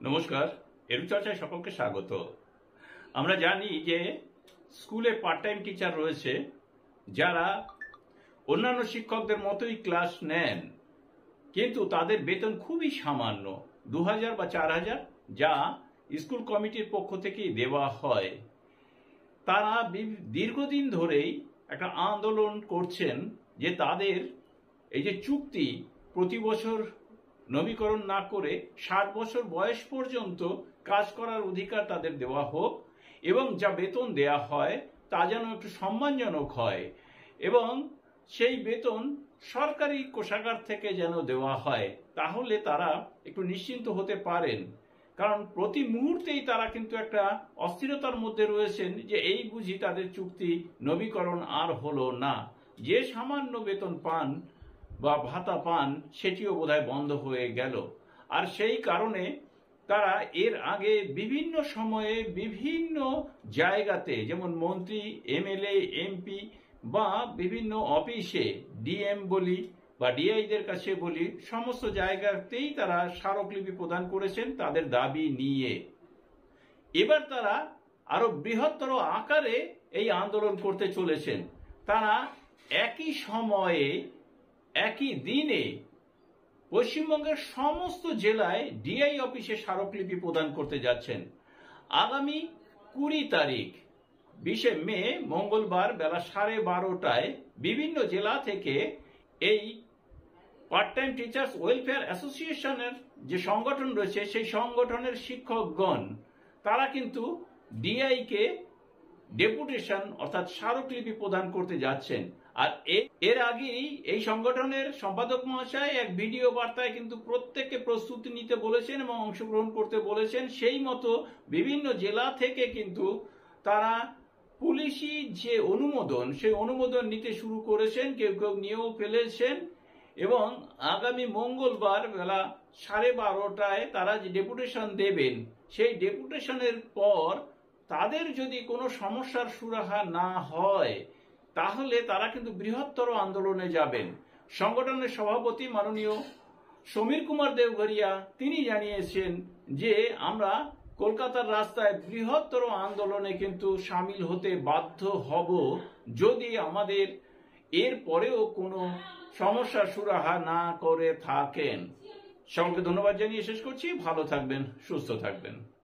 নমস্কার, এরুচর্চায় সকলকে স্বাগত। আমরা জানি যে স্কুলে পার্ট টাইম টিচার রয়েছে যারা অন্যান্য শিক্ষকদের মতোই ক্লাস নেন, কিন্তু তাদের বেতন খুবই সামান্য, 2000 বা 4000, যা স্কুল কমিটির পক্ষ থেকেই দেওয়া হয়। তারা দীর্ঘদিন ধরেই একটা আন্দোলন করছেন যে তাদের এই যে চুক্তি প্রতি বছর নবীকরণ না করে 60 বছর বয়স পর্যন্ত কাজ করার অধিকার তাদের দেওয়া হোক, এবং যা বেতন দেয়া হয় তা যেন একটু সম্মানজনক হয়, এবং সেই বেতন সরকারি কোষাগার থেকে যেন দেওয়া হয়। তাহলে তারা একটু নিশ্চিন্ত হতে পারেন, কারণ প্রতি মুহূর্তেই তারা কিন্তু একটা অস্থিরতার মধ্যে রয়েছেন যে এই বুঝি তাদের চুক্তি নবীকরণ আর হলো না, যে সামান্য বেতন পান বা ভাতা পান সেটিও বোধহয় বন্ধ হয়ে গেল। আর সেই কারণে তারা এর আগে বিভিন্ন সময়ে বিভিন্ন জায়গাতে, যেমন মন্ত্রী, এমএলএ, এমপি বা বিভিন্ন অফিসে, ডিএম বলি বা ডিআইদের কাছে বলি, সমস্ত জায়গাতেই তারা স্মারকলিপি প্রদান করেছেন তাদের দাবি নিয়ে। এবার তারা আরো বৃহত্তর আকারে এই আন্দোলন করতে চলেছেন। তারা একই সময়ে একই দিনে পশ্চিমবঙ্গের সমস্ত জেলায় ডিআই অফিসে স্মারকলিপি প্রদান করতে যাচ্ছেন। আগামী 20 তারিখ 20 মে মঙ্গলবার বেলা 12:30টায় বিভিন্ন জেলা থেকে এই পার্ট টাইম টিচার্স ওয়েলফেয়ার অ্যাসোসিয়েশনের যে সংগঠন রয়েছে সেই সংগঠনের শিক্ষকগণ তারা কিন্তু ডিআই কে ডেপুটেশন অর্থাৎ স্মারকলিপি প্রদান করতে যাচ্ছেন। আর এর আগেই এই সংগঠনের সম্পাদক মহাশয় এক ভিডিও বার্তায় কিন্তু প্রত্যেককে প্রস্তুতি নিতে বলেছেন এবং অংশগ্রহণ করতে বলেছেন। সেই মতো বিভিন্ন জেলা থেকে কিন্তু তারা পুলিশি যে অনুমোদন, সেই অনুমোদন নিতে শুরু করেছেন, কেউ কেউ নিয়েও ফেলেছেন, এবং আগামী মঙ্গলবার বেলা 12:30টায় তারা যে ডেপুটেশন দেবেন, সেই ডেপুটেশনের পর তাদের যদি কোনো সমস্যার সুরাহা না হয় তাহলে তারা কিন্তু বৃহত্তর আন্দোলনে যাবেন। সংগঠনের সভাপতি মাননীয় সমীর কুমার দেওঘরিয়া তিনি জানিয়েছেন যে আমরা কলকাতার রাস্তায় বৃহত্তর আন্দোলনে কিন্তু সামিল হতে বাধ্য হব যদি আমাদের এর পরেও কোনো সমস্যার সুরাহা না করে থাকেন। সকলকে ধন্যবাদ জানিয়ে শেষ করছি। ভালো থাকবেন, সুস্থ থাকবেন।